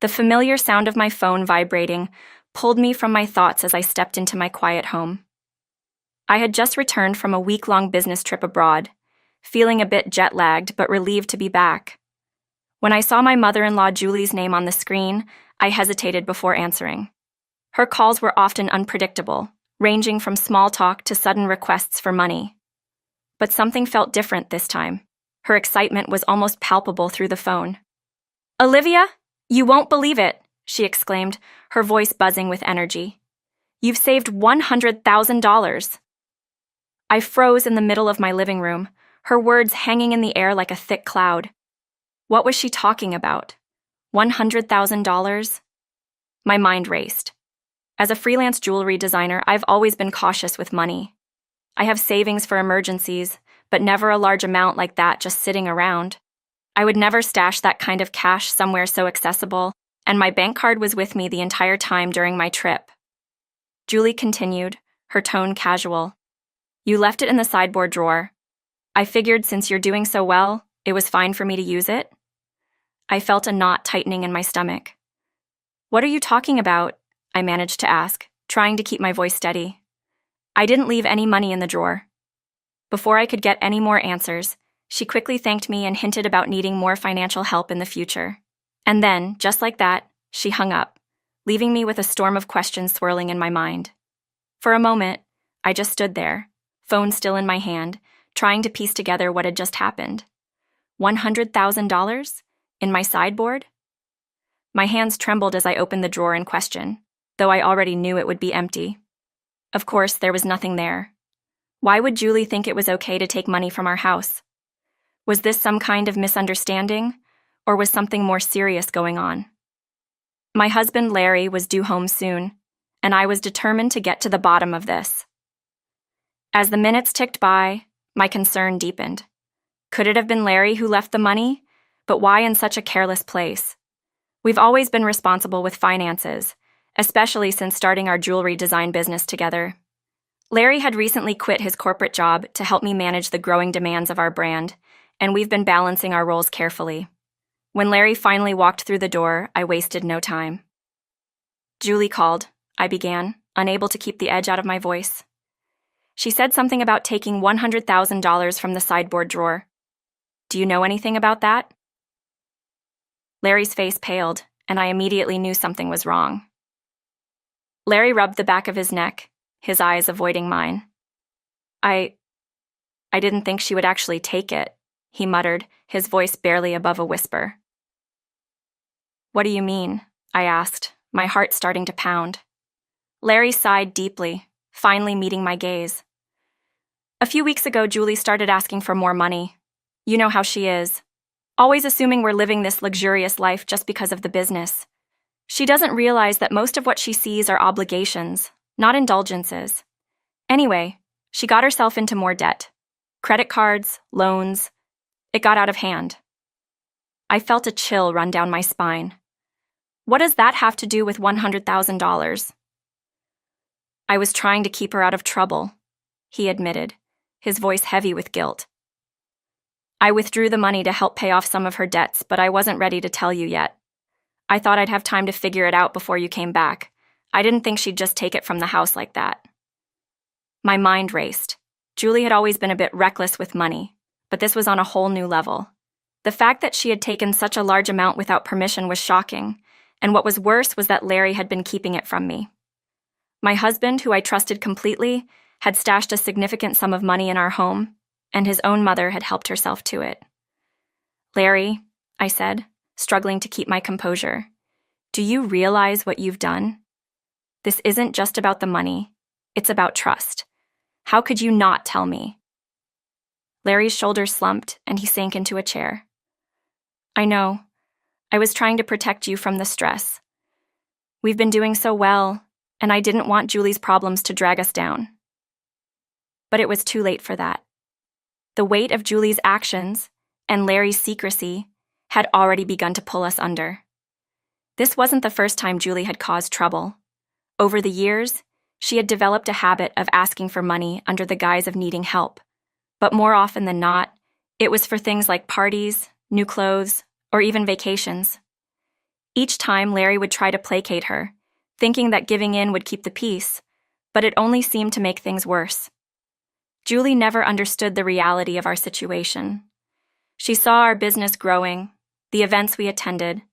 The familiar sound of my phone vibrating pulled me from my thoughts as I stepped into my quiet home. I had just returned from a week-long business trip abroad, feeling a bit jet-lagged but relieved to be back. When I saw my mother-in-law Julie's name on the screen, I hesitated before answering. Her calls were often unpredictable, ranging from small talk to sudden requests for money. But something felt different this time. Her excitement was almost palpable through the phone. "Olivia, you won't believe it," she exclaimed, her voice buzzing with energy. "You've saved $100,000. I froze in the middle of my living room, her words hanging in the air like a thick cloud. What was she talking about? $100,000? My mind raced. As a freelance jewelry designer, I've always been cautious with money. I have savings for emergencies, but never a large amount like that just sitting around. I would never stash that kind of cash somewhere so accessible, and my bank card was with me the entire time during my trip. Julie continued, her tone casual. "You left it in the sideboard drawer. I figured since you're doing so well, it was fine for me to use it." I felt a knot tightening in my stomach. "What are you talking about?" I managed to ask, trying to keep my voice steady. "I didn't leave any money in the drawer." Before I could get any more answers, she quickly thanked me and hinted about needing more financial help in the future. And then, just like that, she hung up, leaving me with a storm of questions swirling in my mind. For a moment, I just stood there, phone still in my hand, trying to piece together what had just happened. $100,000? In my sideboard? My hands trembled as I opened the drawer in question, though I already knew it would be empty. Of course, there was nothing there. Why would Julie think it was okay to take money from our house? Was this some kind of misunderstanding, or was something more serious going on? My husband Larry was due home soon, and I was determined to get to the bottom of this. As the minutes ticked by, my concern deepened. Could it have been Larry who left the money? But why in such a careless place? We've always been responsible with finances, especially since starting our jewelry design business together. Larry had recently quit his corporate job to help me manage the growing demands of our brand, and we've been balancing our roles carefully. When Larry finally walked through the door, I wasted no time. "Julie called," I began, unable to keep the edge out of my voice. "She said something about taking $100,000 from the sideboard drawer. Do you know anything about that?" Larry's face paled, and I immediately knew something was wrong. Larry rubbed the back of his neck, his eyes avoiding mine. I didn't think she would actually take it," he muttered, his voice barely above a whisper. "What do you mean?" I asked, my heart starting to pound. Larry sighed deeply, finally meeting my gaze. "A few weeks ago, Julie started asking for more money. You know how she is. Always assuming we're living this luxurious life just because of the business. She doesn't realize that most of what she sees are obligations, not indulgences. Anyway, she got herself into more debt. Credit cards, loans. It got out of hand." I felt a chill run down my spine. What does that have to do with $100,000? "I was trying to keep her out of trouble," he admitted, his voice heavy with guilt. "I withdrew the money to help pay off some of her debts, but I wasn't ready to tell you yet. I thought I'd have time to figure it out before you came back. I didn't think she'd just take it from the house like that." My mind raced. Julie had always been a bit reckless with money, but this was on a whole new level. The fact that she had taken such a large amount without permission was shocking, and what was worse was that Larry had been keeping it from me. My husband, who I trusted completely, had stashed a significant sum of money in our home, and his own mother had helped herself to it. "Larry," I said, struggling to keep my composure, "do you realize what you've done? This isn't just about the money. It's about trust. How could you not tell me?" Larry's shoulders slumped, and he sank into a chair. "I know. I was trying to protect you from the stress. We've been doing so well, and I didn't want Julie's problems to drag us down. But it was too late for that. The weight of Julie's actions and Larry's secrecy had already begun to pull us under. This wasn't the first time Julie had caused trouble. Over the years, she had developed a habit of asking for money under the guise of needing help, but more often than not, it was for things like parties, new clothes, or even vacations. Each time, Larry would try to placate her, thinking that giving in would keep the peace, but it only seemed to make things worse. Julie never understood the reality of our situation. She saw our business growing, the events we attended.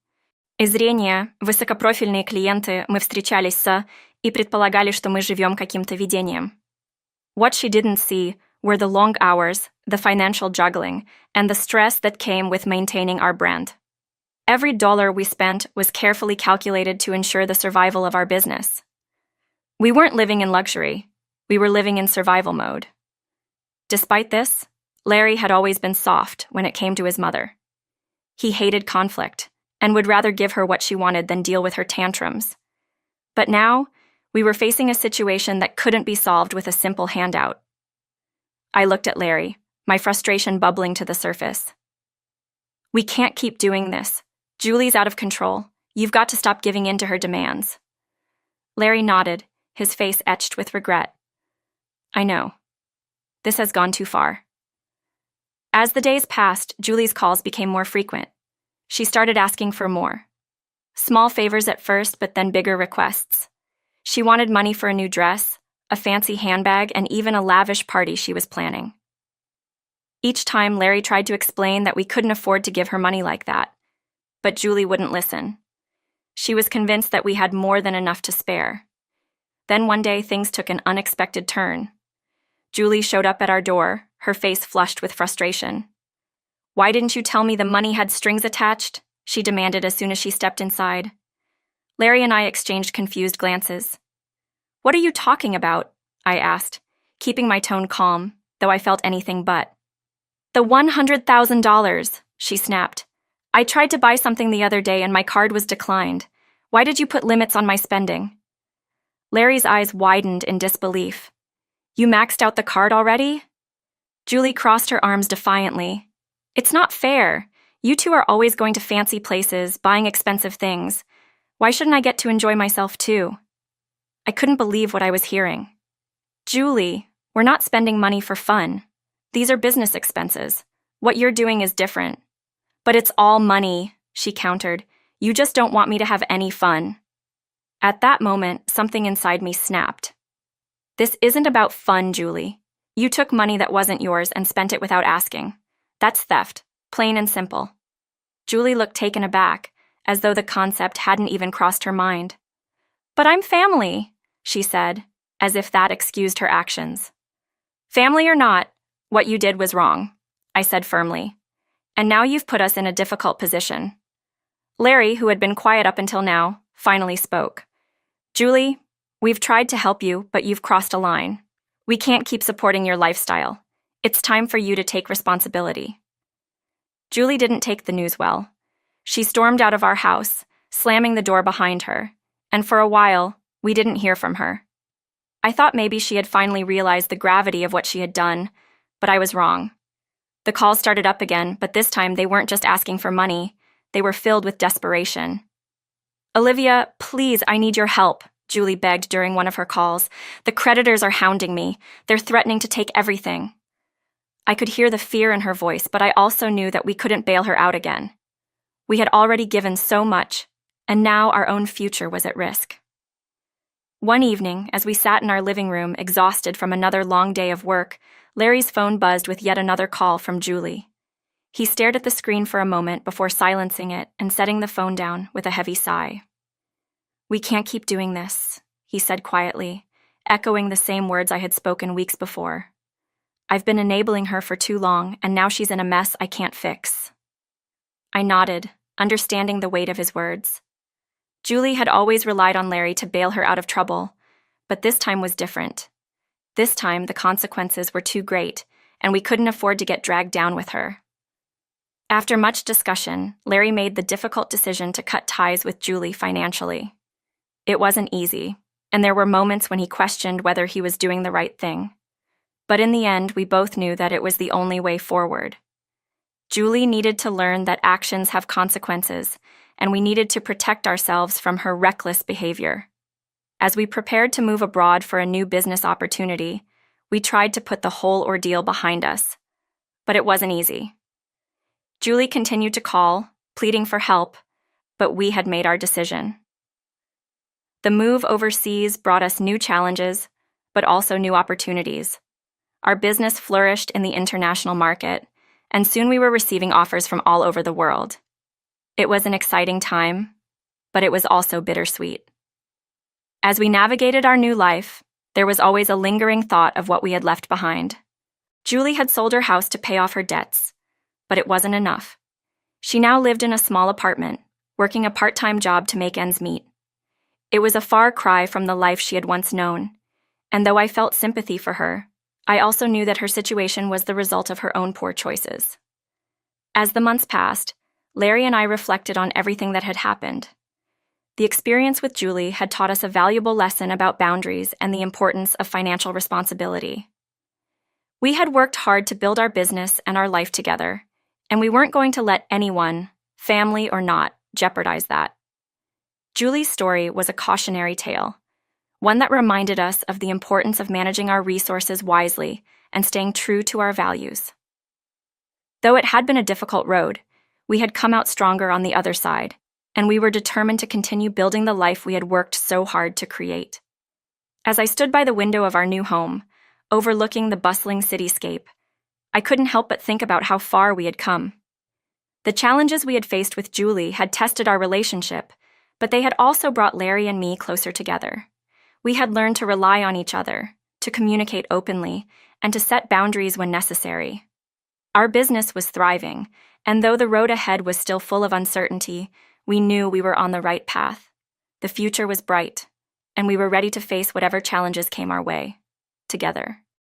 Зрение, высокопрофильные клиенты, мы встречались с и предполагали, что мы живем каким-то видением. What she didn't see were the long hours, the financial juggling, and the stress that came with maintaining our brand. Every dollar we spent was carefully calculated to ensure the survival of our business. We weren't living in luxury. We were living in survival mode. Despite this, Larry had always been soft when it came to his mother. He hated conflict and would rather give her what she wanted than deal with her tantrums. But now, we were facing a situation that couldn't be solved with a simple handout. I looked at Larry, my frustration bubbling to the surface. We can't keep doing this. Julie's out of control. You've got to stop giving in to her demands. Larry nodded, his face etched with regret. I know. This has gone too far. As the days passed, Julie's calls became more frequent. She started asking for more. Small favors at first, but then bigger requests. She wanted money for a new dress, a fancy handbag, and even a lavish party she was planning. Each time, Larry tried to explain that we couldn't afford to give her money like that, but Julie wouldn't listen. She was convinced that we had more than enough to spare. Then one day, things took an unexpected turn. Julie showed up at our door, her face flushed with frustration. Why didn't you tell me the money had strings attached? She demanded as soon as she stepped inside. Larry and I exchanged confused glances. What are you talking about? I asked, keeping my tone calm, though I felt anything but. The $100,000, she snapped. I tried to buy something the other day and my card was declined. Why did you put limits on my spending? Larry's eyes widened in disbelief. You maxed out the card already? Julie crossed her arms defiantly. It's not fair. You two are always going to fancy places, buying expensive things. Why shouldn't I get to enjoy myself too? I couldn't believe what I was hearing. Julie, we're not spending money for fun. These are business expenses. What you're doing is different. But it's all money, she countered. You just don't want me to have any fun. At that moment, something inside me snapped. This isn't about fun, Julie. You took money that wasn't yours and spent it without asking. That's theft, plain and simple. Julie looked taken aback, as though the concept hadn't even crossed her mind. But I'm family, she said, as if that excused her actions. Family or not, what you did was wrong, I said firmly. And now you've put us in a difficult position. Larry, who had been quiet up until now, finally spoke. Julie, we've tried to help you, but you've crossed a line. We can't keep supporting your lifestyle. It's time for you to take responsibility. Julie didn't take the news well. She stormed out of our house, slamming the door behind her, and for a while, we didn't hear from her. I thought maybe she had finally realized the gravity of what she had done, but I was wrong. The calls started up again, but this time they weren't just asking for money. They were filled with desperation. Olivia, please, I need your help, Julie begged during one of her calls. The creditors are hounding me. They're threatening to take everything. I could hear the fear in her voice, but I also knew that we couldn't bail her out again. We had already given so much, and now our own future was at risk. One evening, as we sat in our living room, exhausted from another long day of work, Larry's phone buzzed with yet another call from Julie. He stared at the screen for a moment before silencing it and setting the phone down with a heavy sigh. We can't keep doing this, he said quietly, echoing the same words I had spoken weeks before. I've been enabling her for too long, and now she's in a mess I can't fix. I nodded, understanding the weight of his words. Julie had always relied on Larry to bail her out of trouble, but this time was different. This time, the consequences were too great, and we couldn't afford to get dragged down with her. After much discussion, Larry made the difficult decision to cut ties with Julie financially. It wasn't easy, and there were moments when he questioned whether he was doing the right thing. But in the end, we both knew that it was the only way forward. Julie needed to learn that actions have consequences, and we needed to protect ourselves from her reckless behavior. As we prepared to move abroad for a new business opportunity, we tried to put the whole ordeal behind us. But it wasn't easy. Julie continued to call, pleading for help, but we had made our decision. The move overseas brought us new challenges, but also new opportunities. Our business flourished in the international market, and soon we were receiving offers from all over the world. It was an exciting time, but it was also bittersweet. As we navigated our new life, there was always a lingering thought of what we had left behind. Julie had sold her house to pay off her debts, but it wasn't enough. She now lived in a small apartment, working a part-time job to make ends meet. It was a far cry from the life she had once known, and though I felt sympathy for her, I also knew that her situation was the result of her own poor choices. As the months passed, Larry and I reflected on everything that had happened. The experience with Julie had taught us a valuable lesson about boundaries and the importance of financial responsibility. We had worked hard to build our business and our life together, and we weren't going to let anyone, family or not, jeopardize that. Julie's story was a cautionary tale, one that reminded us of the importance of managing our resources wisely and staying true to our values. Though it had been a difficult road, we had come out stronger on the other side, and we were determined to continue building the life we had worked so hard to create. As I stood by the window of our new home, overlooking the bustling cityscape, I couldn't help but think about how far we had come. The challenges we had faced with Julie had tested our relationship, but they had also brought Larry and me closer together. We had learned to rely on each other, to communicate openly, and to set boundaries when necessary. Our business was thriving, and though the road ahead was still full of uncertainty, we knew we were on the right path. The future was bright, and we were ready to face whatever challenges came our way, together.